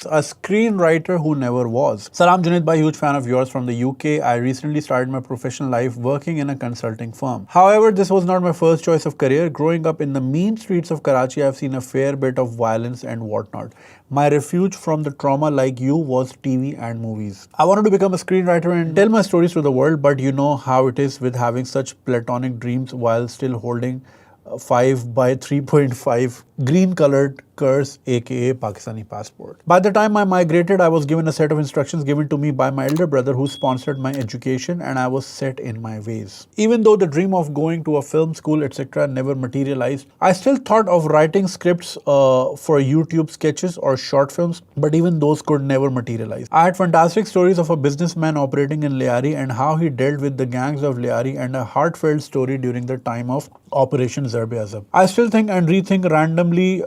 a screenwriter who never was. Salam Junaid bhai, huge fan of yours from the UK. I recently started my professional life working in a consulting firm. However, this was not my first choice of career. Growing up in the mean streets of Karachi, I've seen a fair bit of violence and whatnot. My refuge from the trauma, like you, was TV and movies. I wanted to become a screenwriter and tell my stories to the world, but you know how it is with having such platonic dreams while still holding 5 by 3.5 green colored curse aka Pakistani passport. By the time I migrated, I was given a set of instructions given to me by my elder brother who sponsored my education, and I was set in my ways. Even though the dream of going to a film school etc. never materialized, I still thought of writing scripts for YouTube sketches or short films, but even those could never materialize. I had fantastic stories of a businessman operating in Liari and how he dealt with the gangs of Liari, and a heartfelt story during the time of Operation Zarb-e-Azab. I still think and rethink randomly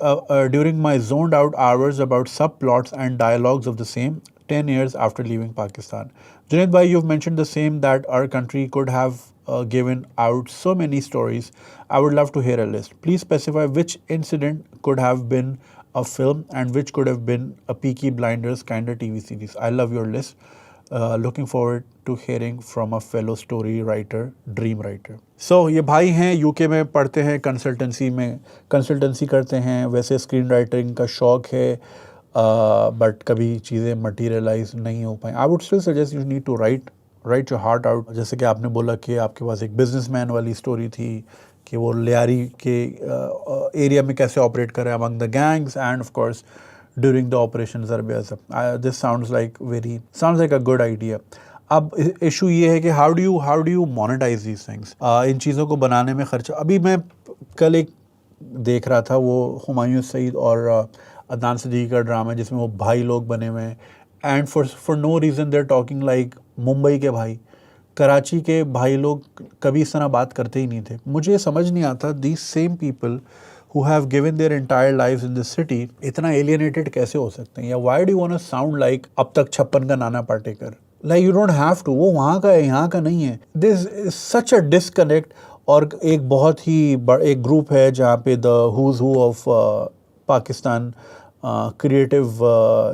during my zoned out hours about subplots and dialogues of the same 10 years after leaving Pakistan. Junaid bhai, you've mentioned the same, that our country could have given out so many stories. I would love to hear a list. Please specify which incident could have been a film and which could have been a Peaky Blinders kind of TV series. I love your list. Looking forward to hearing from a fellow story writer, dream writer. So ये भाई हैं, UK में पढ़ते हैं, consultancy करते हैं, वैसे screen writing का शौक है, बट कभी चीज़ें मटीरियलाइज नहीं हो पाई. I would still suggest you need to write your heart out. जैसे कि आपने बोला कि आपके पास एक बिजनेसमैन वाली स्टोरी थी कि वो लियारी के एरिया में कैसे ऑपरेट करे among the gangs, and of course during the Operation Zarb-e-Azab. This sounds like a good idea. अब इशू ये है कि how do you monetize these things? इन चीज़ों को बनाने में खर्चा. अभी मैं कल एक देख रहा था, वो हुमायूं सईद और अदनान सिद्दीकी का ड्रामा जिसमें वो भाई लोग बने हुए हैं, and for no reason there talking like Mumbai के भाई. कराची के भाई लोग कभी इस तरह बात करते ही नहीं थे. मुझे समझ नहीं आता these same people who have given their entire lives in this city इतना alienated कैसे हो सकते हैं. या why do you want to sound like अब तक 56 का Nana Patekar? Like you don't have to. वो वहाँ का है, यहाँ का नहीं है. This is such a disconnect. और एक बहुत ही एक ग्रुप है जहाँ पे the who's who of Pakistan creative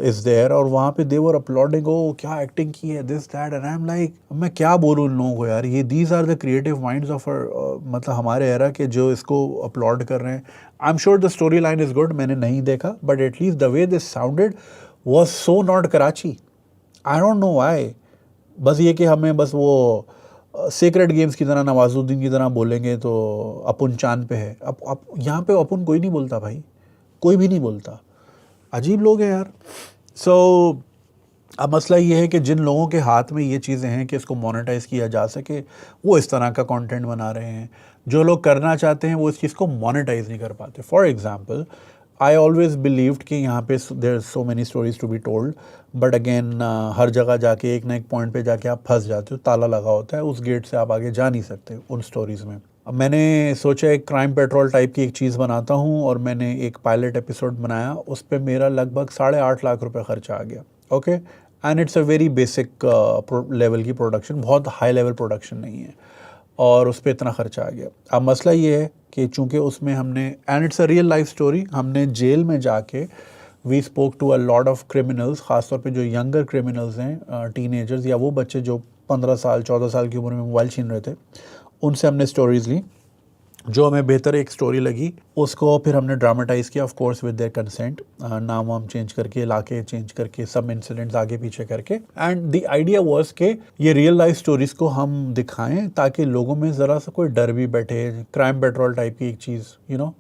is there, और वहाँ पे they were applauding, oh क्या एक्टिंग की है, this that, and I'm like मैं क्या बोलूँ उन लोगों को यार. ये these are the creative minds of मतलब हमारे एरा के जो इसको अपलॉड कर रहे हैं. I'm sure the storyline is good. मैंने नहीं देखा, but at least the way this sounded was so not Karachi. I don't know why. बस ये कि हमें बस वो सीक्रेट गेम्स की तरह नवाजुद्दीन की तरह बोलेंगे तो अपुन चांद पे है. अब यहाँ पे अपुन कोई नहीं बोलता भाई, कोई भी नहीं बोलता. अजीब लोग हैं यार. सो अब मसला ये है कि जिन लोगों के हाथ में ये चीज़ें हैं कि इसको मोनेटाइज किया जा सके, वो इस तरह का कंटेंट बना रहे हैं. जो लोग करना चाहते हैं वो इस चीज़ को मोनेटाइज नहीं कर पाते. For example, I always believed कि यहाँ पे there so many stories to be told, but again हर जगह जाके एक ना एक पॉइंट पे जाके आप फंस जाते हो. ताला लगा होता है, उस गेट से आप आगे जा नहीं सकते उन स्टोरीज़ में. अब मैंने सोचा एक क्राइम पेट्रोल टाइप की एक चीज़ बनाता हूँ, और मैंने एक पायलट एपिसोड बनाया. उस पर मेरा लगभग 8.5 लाख रुपए खर्चा आ गया. Okay, and it's a very basic level की प्रोडक्शन, बहुत हाई लेवल प्रोडक्शन नहीं है, और उस पर इतना खर्चा आ गया. अब मसला ये है कि चूँकि उसमें हमने, and it's a real life story, हमने जेल में जाके we spoke to a lot of criminals, ख़ासतौर पे जो यंगर क्रिमिनल्स हैं, टीनेजर्स या वो बच्चे जो 15 साल 14 साल की उम्र में मोबाइल छीन रहे थे. उनसे हमने स्टोरीज़ ली. जो हमें बेहतर एक स्टोरी लगी उसको फिर हमने ड्रामेटाइज़ किया, of course with their consent. नाम वाम चेंज करके, इलाके चेंज करके, सब इंसिडेंट्स आगे पीछे करके. एंड द आइडिया वाज कि ये रियल लाइफ स्टोरीज़ को हम दिखाएं ताकि लोगों में ज़रा सा कोई डर भी बैठे. क्राइम पेट्रोल टाइप की एक चीज़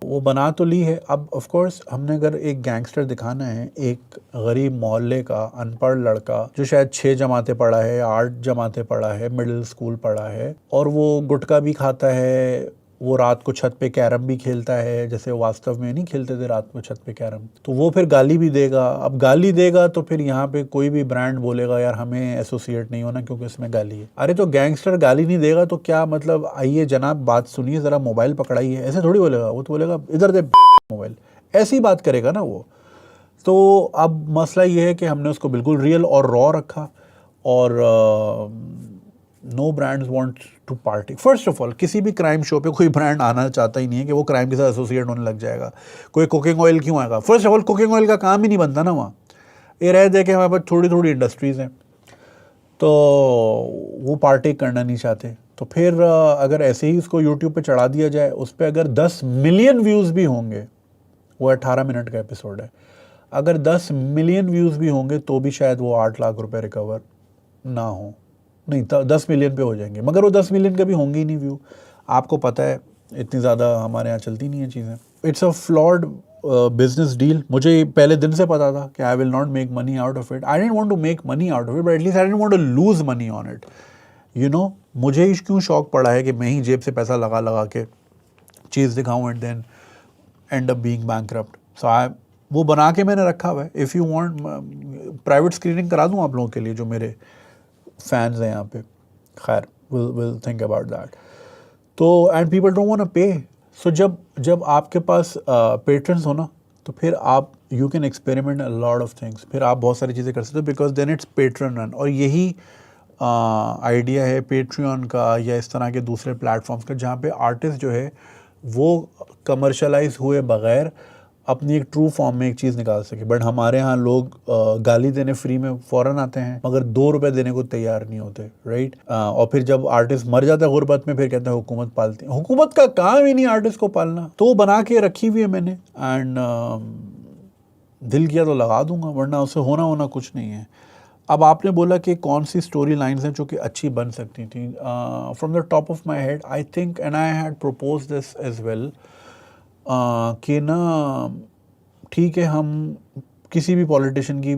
वो बना तो ली है. अब ऑफ कोर्स हमने अगर एक गैंगस्टर दिखाना है, एक गरीब मोहल्ले का अनपढ़ लड़का जो शायद 6 जमातें पढ़ा है, 8 जमातें पढ़ा है, मिडिल स्कूल पढ़ा है, और वो गुटखा भी खाता है, वो रात को छत पे कैरम भी खेलता है, जैसे वास्तव में नहीं खेलते थे रात को छत पे कैरम, तो वो फिर गाली भी देगा. अब गाली देगा तो फिर यहाँ पे कोई भी ब्रांड बोलेगा यार हमें एसोसिएट नहीं होना क्योंकि इसमें गाली है. अरे तो गैंगस्टर गाली नहीं देगा तो क्या मतलब, आइए जनाब बात सुनिए ज़रा, मोबाइल पकड़ाइए, ऐसे थोड़ी बोलेगा. वो तो बोलेगा इधर दे मोबाइल, ऐसी बात करेगा ना वो. तो अब मसला ये है कि हमने उसको बिल्कुल रियल और रॉ रखा, और no brands want to party. First of all, किसी भी क्राइम शो पे कोई ब्रांड आना चाहता ही नहीं है कि वो क्राइम के साथ एसोसिएट होने लग जाएगा. कोई कुकिंग ऑयल क्यों आएगा? First of all cooking oil का काम ही नहीं बनता ना वहाँ. ये रह दे कि हमारे पास थोड़ी थोड़ी इंडस्ट्रीज़ हैं तो वो पार्टेक करना नहीं चाहते। तो फिर अगर ऐसे ही उसको यूट्यूब पे चढ़ा दिया जाए, उस पर अगर 10 मिलियन व्यूज़ भी होंगे, वो 18 मिनट का एपिसोड है, अगर 10 मिलियन व्यूज़ भी होंगे तो भी शायद वो 8 लाख रुपए रिकवर ना हो, नहीं 10 मिलियन पे हो जाएंगे, मगर वो 10 मिलियन का भी होंगे ही नहीं व्यू। आपको पता है इतनी ज़्यादा हमारे यहाँ चलती नहीं है चीज़ें। It's a flawed business deal. मुझे पहले दिन से पता था कि I will not make money out of it. I don't want to make money out of it, but at least I don't want to lose money on it. You know, मुझे ही क्यों शौक पड़ा है कि मैं ही जेब से पैसा लगा लगा के चीज़ दिखाऊँ and then end up being bankrupt. So I, वो बना के मैंने रखा हुआ है। If you want private screening करा दूँ आप लोगों के लिए जो मेरे फैंस हैं यहाँ पे। खैर, विल थिंक अबाउट दैट। तो and people don't want to pay. So जब आपके पास पेट्रन्स हो ना, तो फिर आप you can experiment a lot of things. फिर आप बहुत सारी चीज़ें कर सकते हो because then it's patron run. और यही आइडिया है पेट्रियन का या इस तरह के दूसरे प्लेटफॉर्म्स का, जहाँ पे आर्टिस्ट जो है वो कमर्शलाइज हुए बगैर अपनी एक ट्रू फॉर्म में एक चीज़ निकाल सके। बट हमारे यहाँ लोग गाली देने फ्री में फ़ौरन आते हैं, मगर 2 रुपए देने को तैयार नहीं होते, राइट। और फिर जब आर्टिस्ट मर जाता है गुर्बत में, फिर कहते हैं हुकूमत पालती है। हुकूमत का काम ही नहीं आर्टिस्ट को पालना। तो वो बना के रखी हुई है मैंने, एंड दिल किया तो लगा दूंगा, वरना उसे होना कुछ नहीं है। अब आपने बोला कि कौन सी स्टोरी लाइन्स हैं जो कि अच्छी बन सकती थी। From the top of my head I think, and I had propose this as well, कि ना ठीक है, हम किसी भी पॉलिटिशियन की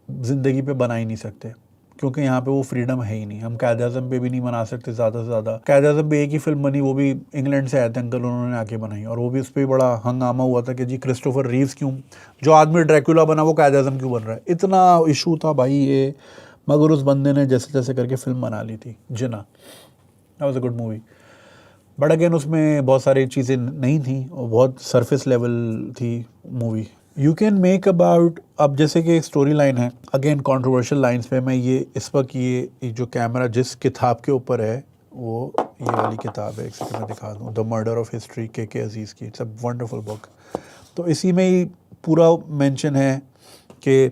ज़िंदगी पे बना ही नहीं सकते, क्योंकि यहाँ पे वो फ्रीडम है ही नहीं। हम कायद-ए-आज़म पे भी नहीं बना सकते ज़्यादा से ज़्यादा। कायद-ए-आज़म पे एक ही फिल्म बनी, वो भी इंग्लैंड से आए थे अंकल, उन्होंने आके बनाई, और वो भी उस पर बड़ा हंगामा हुआ था कि जी क्रिस्टोफर रीव्स क्यों, जो आदमी ड्रैकुला बना वो कायद-ए-आज़म क्यों बन रहा है। इतना इशू था भाई ये, मगर उस बंदे ने जैसे तैसे करके फिल्म बना ली थी, Jinnah. That was a good movie. But again उसमें बहुत सारी चीज़ें नहीं थी और बहुत सरफेस लेवल थी movie. You can make about, अब जैसे कि स्टोरी लाइन है, अगेन कंट्रोवर्शियल लाइंस पे मैं ये इस वक्त ये जो कैमरा जिस किताब के ऊपर है, वो ये वाली किताब है, एक सेकंड में दिखा दूँ, द मर्डर ऑफ हिस्ट्री, के अजीज़ की। It's a wonderful book. तो इसी में ही पूरा मेंशन है कि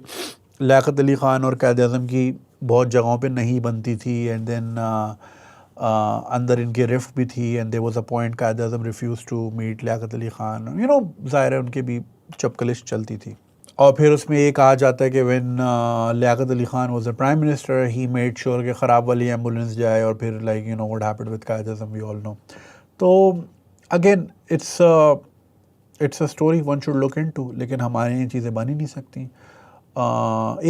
लियाकत अली ख़ान और कायद-ए-आज़म की बहुत जगहों पे नहीं बनती थी, एंड देन अंदर इनके रिफ्ट भी थी, and there was a point Quaid-e-Azam refuse to meet Liaquat Ali Khan. You know, ज़ाहिर है उनके भी चपकलिश चलती थी। और फिर उसमें ये कहा जाता है कि when Liaquat Ali Khan was the prime minister, he made sure कि ख़राब वाली एम्बुलेंस जाए, और फिर like you know what happened with Quaid-e-Azam we all know. तो again it's a story one should look into, लेकिन हमारे ये चीज़ें बन ही नहीं सकती।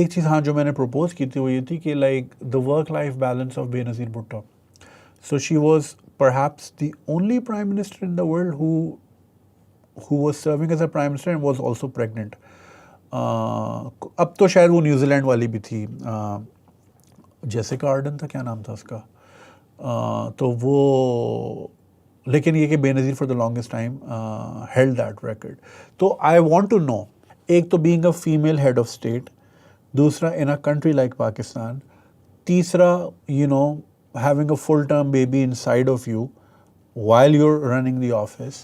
एक चीज़ हाँ जो मैंने प्रपोज की थी वो ये थी कि like the work life balance of Benazir Bhutto. So she was perhaps the only prime minister in the world who was serving as a prime minister and was also pregnant. अब तो शायद वो न्यूजीलैंड वाली भी थी, जेसिका आर्डन था, क्या नाम था उसका। तो वो, लेकिन ये कि Benazir for the longest time held that record. तो आई वांट टू नो, एक तो being a female head of state, दूसरा इन अ कंट्री लाइक पाकिस्तान, तीसरा you know having a full-term baby inside of you while you're running the office,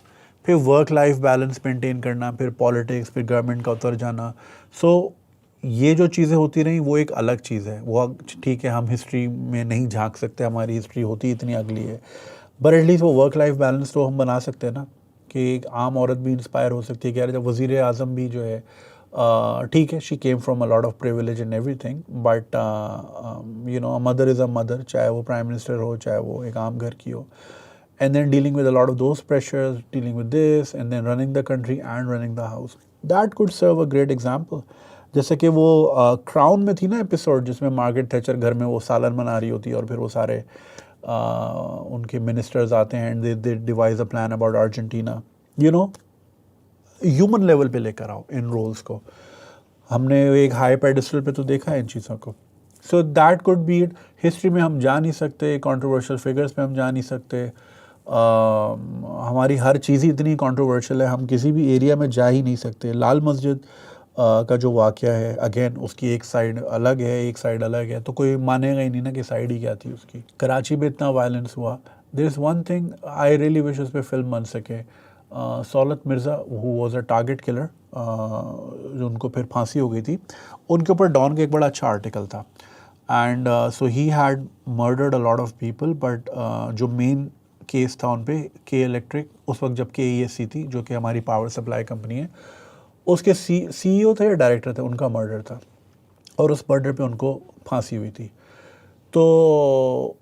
फिर work life balance maintain करना, फिर politics, फिर government का उतर जाना। सो ये जो चीज़ें होती रहीं वो एक अलग चीज़ है। वो ठीक है, हम हिस्ट्री में नहीं झांक सकते, हमारी हिस्ट्री होती इतनी अगली है, बट एटलीस्ट वो वर्क लाइफ बैलेंस तो हम बना सकते हैं ना, कि एक आम औरत भी इंस्पायर हो सकती है कि यार जब वज़ीर आज़म भी जो है, ठीक है, she came from a lot of privilege and everything, but you know a mother is a mother, चाहे वो प्राइम मिनिस्टर हो, चाहे वो एक आम घर की हो, and then dealing with a lot of those pressures, dealing with this, and then running the country and running the house, that could serve a great example. जैसे कि वो क्राउन में थी ना एपिसोड, जिसमें मार्गरेट थैचर घर में वो सालन बना रही होती है, और फिर वो सारे उनके मिनिस्टर्स आते हैं and they devise a plan about Argentina. You know, human level पे लेकर आओ इन रोल्स को। हमने एक हाई पेडिस्टल पे तो देखा है इन चीज़ों को। So that could be it. History में हम जा नहीं सकते, कंट्रोवर्शियल फिगर्स पे हम जा नहीं सकते, हमारी हर चीज़ ही इतनी कंट्रोवर्शियल है, हम किसी भी एरिया में जा ही नहीं सकते। लाल मस्जिद का जो वाक़या है, अगेन उसकी एक साइड अलग है, एक साइड अलग है, तो कोई मानेगा ही नहीं ना कि साइड ही क्या थी उसकी। कराची में इतना वायलेंस हुआ, there is one thing I really wish उस पर फिल्म बन सके। Saulat Mirza who was a target killer, जो उनको फिर फांसी हो गई थी, उनके ऊपर डॉन का एक बड़ा अच्छा आर्टिकल था। And so he had murdered a lot of people, but जो मेन केस था उन पे के इलेक्ट्रिक, उस वक्त जब KESC थी जो कि हमारी पावर सप्लाई कंपनी है, उसके CEO थे या डायरेक्टर थे, उनका मर्डर था और उस मर्डर पे उनको फांसी हुई थी। तो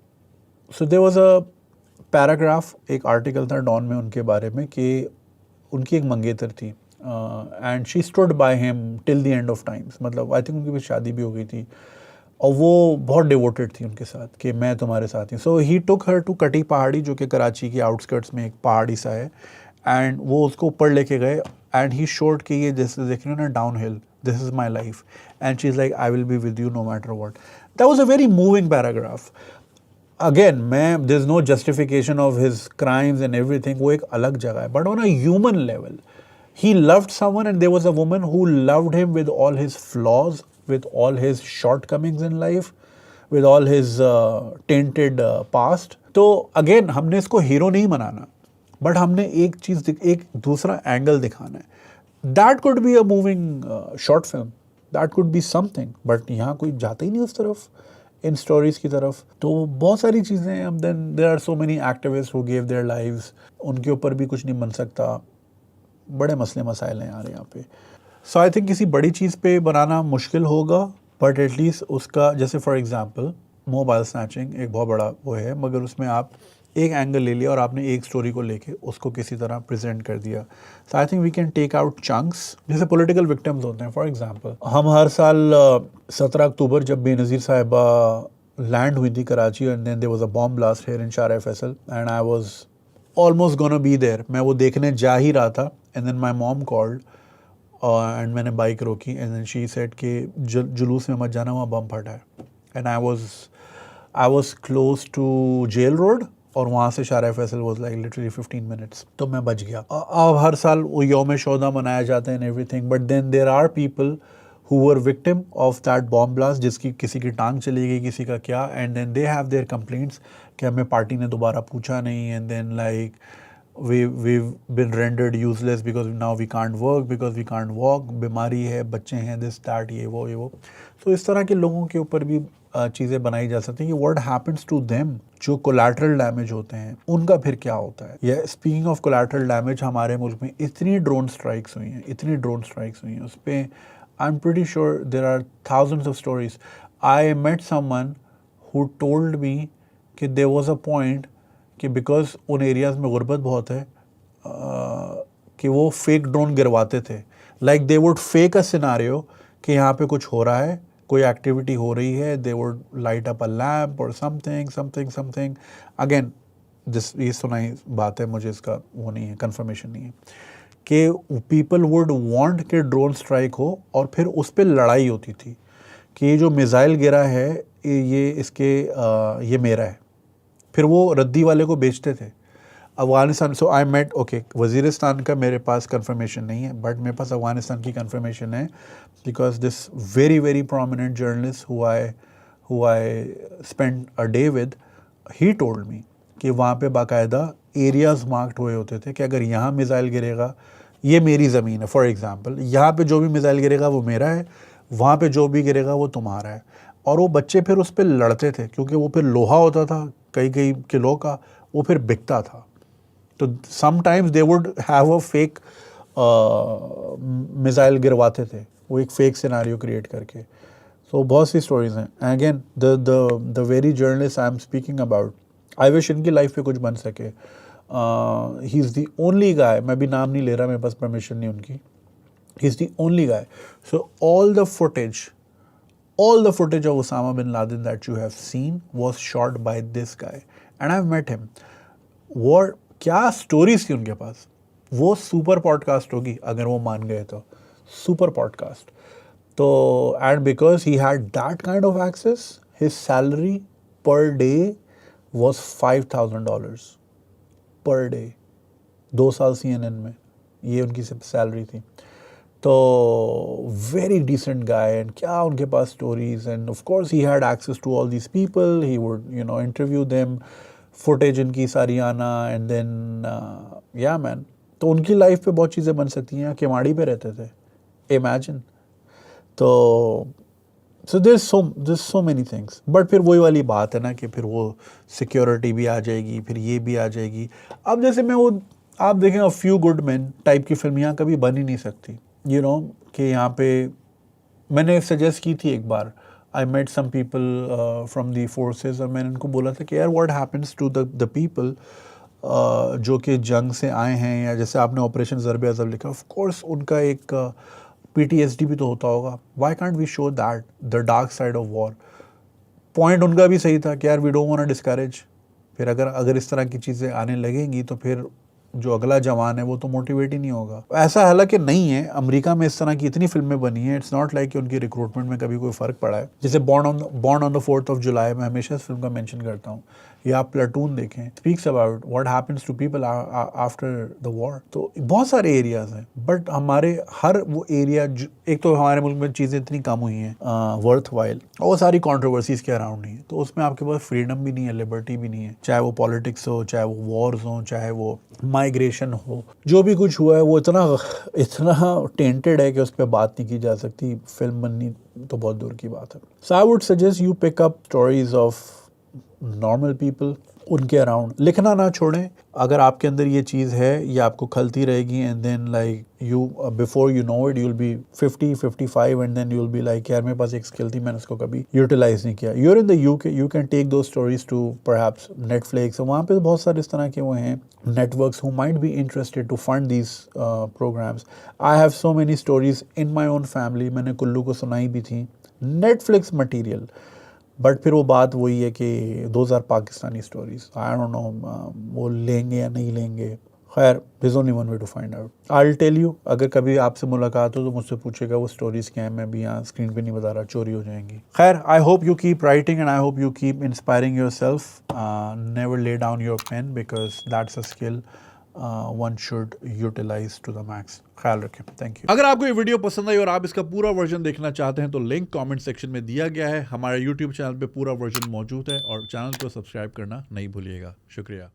so there was a paragraph, एक आर्टिकल था डॉन में उनके बारे में कि उनकी एक मंगेतर थी and she stood by him till the end of times, मतलब आई थिंक उनकी भी शादी भी हो गई थी और वो बहुत डिवोटेड थी उनके साथ कि मैं तुम्हारे साथ ही। सो ही टुक हर टू कटी पहाड़ी, जो कि कराची के आउटस्कर्ट्स में एक पहाड़ी सा है, एंड वो उसको ऊपर लेके गए एंड ही शोड कि ये जैसे देख रहे हो ना downhill, this is my life, and she is like I will be with you no matter what. That was a very moving paragraph. Again मैं there is no justification of his crimes and everything, वो एक अलग जगह है, but on a human level he loved someone and there was a woman who loved him with all his flaws, with all his shortcomings in life, with all his tainted past. तो again हमने इसको hero नहीं बनाना, but हमने एक चीज एक दूसरा angle दिखाना है। That could be a moving short film, that could be something, but यहाँ कोई जाता ही नहीं उस तरफ, इन स्टोरीज की तरफ। तो बहुत सारी चीज़ें हैं। अब then there are so many activist who give their lives, उनके ऊपर भी कुछ नहीं बन सकता, बड़े मसले मसाइल हैं यार यहाँ पे। सो आई थिंक किसी बड़ी चीज़ पे बनाना मुश्किल होगा, बट एटलीस्ट उसका, जैसे फॉर एग्जांपल मोबाइल स्नैचिंग एक बहुत बड़ा वो है, मगर उसमें आप एक एंगल ले लिया और आपने एक स्टोरी को लेके उसको किसी तरह प्रेजेंट कर दिया। So I think we can take out chunks, जैसे पॉलिटिकल विक्टिम्स होते हैं। फॉर एग्जांपल हम हर साल 17 अक्टूबर जब बेनज़ीर साहिबा लैंड हुई थी Karachi, and then there was a bomb blast here in Shahrah Faisal and I was almost gonna be there, मैं वो देखने जा ही रहा था, and then my mom called and मैंने बाइक रोकी, एंड देन शी सेड कि जुलूस में मत जाना, वहाँ बम फटा है। And I was close to Jail Road, और वहाँ से Shahrah Faisal was like literally 15 minutes, तो मैं बच गया। अब हर साल वो यौम शोदा मनाया जाता है and everything, but then there are people who were victim of that bomb blast, जिसकी किसी की टांग चली गई, किसी का क्या, and then they have their complaints कि हमें पार्टी ने दोबारा पूछा नहीं, and then like we've been rendered useless because now we can't work, because we can't walk, बीमारी है, बच्चे हैं, this that ये वो। so इस तरह के लोगों के ऊपर भी चीज़ें बनाई जा सकती हैं कि what happens to them, जो collateral damage होते हैं उनका फिर क्या होता है। या स्पीकिंग ऑफ collateral damage, हमारे मुल्क में इतनी ड्रोन स्ट्राइक्स हुई हैं, इतनी ड्रोन स्ट्राइक्स हुई हैं, उस पर I'm pretty sure there are thousands of stories. I met someone who told me कि there was a point कि because उन एरियाज़ में गुर्बत बहुत है कि वो फेक ड्रोन गिरवाते थे। Like they would fake a scenario कि यहाँ पे कुछ हो रहा है, कोई एक्टिविटी हो रही है, they would light up a lamp or something. Again, ये सुनाई बात है, मुझे इसका वो नहीं है, कंफर्मेशन नहीं है, कि पीपल वुड वांट कि ड्रोन स्ट्राइक हो और फिर उस पर लड़ाई होती थी कि ये जो मिज़ाइल गिरा है ये इसके ये मेरा है, फिर वो रद्दी वाले को बेचते थे। अफ़गानिस्तान, सो आई मेट, ओके वज़ीरिस्तान का मेरे पास कंफर्मेशन नहीं है, बट मेरे पास अफ़गानिस्तान की कंफर्मेशन है, because this very prominent journalist who I spend a day with, he told me कि वहाँ पे बाकायदा एरियाज़ मार्क्ड हुए होते थे कि अगर यहाँ मिज़ाइल गिरेगा, ये मेरी ज़मीन है, फॉर एग्ज़ाम्पल यहाँ पे जो भी मिज़ाइल गिरेगा वो मेरा है, वहाँ पे जो भी गिरेगा वो तुम्हारा है। और वो बच्चे फिर उस पर लड़ते थे क्योंकि वो फिर लोहा होता था कई किलो का, वो फिर बिकता था। तो sometimes they would have a fake missile गिरवाते थे, वो एक फेक सिनारियो क्रिएट करके। सो बहुत सी स्टोरीज़ हैं। Again the very journalist I am speaking about, I wish इनकी लाइफ पे कुछ बन सके। He is the only guy, मैं भी नाम नहीं ले रहा, मेरे पास परमिशन नहीं उनकी, ही is the only guy. So all the footage of Osama bin Laden that you have seen was shot by this guy, and I've met him. What क्या स्टोरीज थी उनके पास, वो सुपर पॉडकास्ट होगी अगर वो मान गए तो, सुपर पॉडकास्ट। तो and because he had that kind of access, his salary per day was $5,000 per day, 2 साल CNN में ये उनकी सैलरी थी। तो वेरी डिसेंट गाय, एंड क्या उनके पास stories, and of course he had access to all these people, he would interview them, footage इनकी सारी आना, एंड देन या मैन, तो उनकी लाइफ पे बहुत चीज़ें बन सकती हैं। केवाड़ी पे रहते थे, इमेजिन। तो so this so many things, but फिर वही वाली बात है ना कि फिर वो सिक्योरिटी भी आ जाएगी, फिर ये भी आ जाएगी। अब जैसे मैं वो, आप देखें a few good man type की फिल्म यहाँ कभी बन ही नहीं सकती, यू नो, कि यहाँ पे मैंने सजेस्ट की थी एक बार, I met some people from the forces, और मैंने उनको बोला था कि यार what happens to the people जो कि जंग से आए हैं, या जैसे आपने ऑपरेशन ज़रबे अज़ब लिखा, ऑफ कोर्स उनका एक PTSD भी तो होता होगा। Why can't we show that the dark side of war. Point उनका भी सही था कि यार we don't want to discourage. फिर अगर इस तरह की चीज़ें आने लगेंगी तो फिर जो अगला जवान है वो तो मोटिवेट ही नहीं होगा। ऐसा हालांकि नहीं है, अमेरिका में इस तरह की इतनी फिल्में बनी हैं, इट्स नॉट लाइक कि उनकी रिक्रूटमेंट में कभी कोई फ़र्क पड़ा है। जैसे born on the 4th of July, मैं हमेशा इस फिल्म का मेंशन करता हूँ, या आप प्लाटून देखें, speaks about what happens to people after the war. तो बहुत सारे एरियाज हैं, बट हमारे हर वो एरिया, एक तो हमारे मुल्क में चीज़ें इतनी कम हुई हैं वर्थ वाइल, और वो सारी कॉन्ट्रोवर्सीज के अराउंड नहीं है, तो उसमें आपके पास फ्रीडम भी नहीं है, लिबर्टी भी नहीं है, चाहे वो पॉलिटिक्स हो, चाहे वो वॉर्स हो, चाहे वो माइग्रेशन हो। जो भी कुछ हुआ है वो इतना टेंटेड है कि उस पर बात नहीं की जा सकती। फिल्म बननी तो बहुत दूर की बात है। So I would suggest you pick up stories of normal people, उनके अराउंड लिखना ना छोड़ें। अगर आपके अंदर ये चीज़ है, ये आपको खलती रहेगी, and then like you before you know it, you will be 50-55 and then you will be like यार मेरे पास एक स्किल थी, मैंने उसको कभी यूटिलाइज नहीं किया। You're in the UK, you can take दो स्टोरीज टू परहैप्स नेटफ्लिक्स, वहाँ पे बहुत सारे इस तरह के वो हैं networks who might be interested to fund these programmes. I have so many stories in my own family, मैंने कुल्लू को सुनाई भी थी, नेटफ्लिक्स मटीरियल। बट फिर वो बात वही है कि 2000 Pakistani stories, I don't know वो लेंगे या नहीं लेंगे। खैर, there is only one way to find out. I will tell you, अगर कभी आपसे मुलाकात हो तो मुझसे पूछेगा वो स्टोरीज क्या है, मैं भी यहाँ स्क्रीन पे नहीं बता रहा, चोरी हो जाएंगी। खैर, I hope you keep writing and I hope you keep inspiring yourself. Never lay down your pen because that's a skill one should utilise to the max. ख्याल रखें, थैंक यू। अगर आपको ये वीडियो पसंद आई और आप इसका पूरा वर्जन देखना चाहते हैं तो लिंक कमेंट सेक्शन में दिया गया है। हमारे YouTube चैनल पे पूरा वर्जन मौजूद है और चैनल को सब्सक्राइब करना नहीं भूलिएगा। शुक्रिया।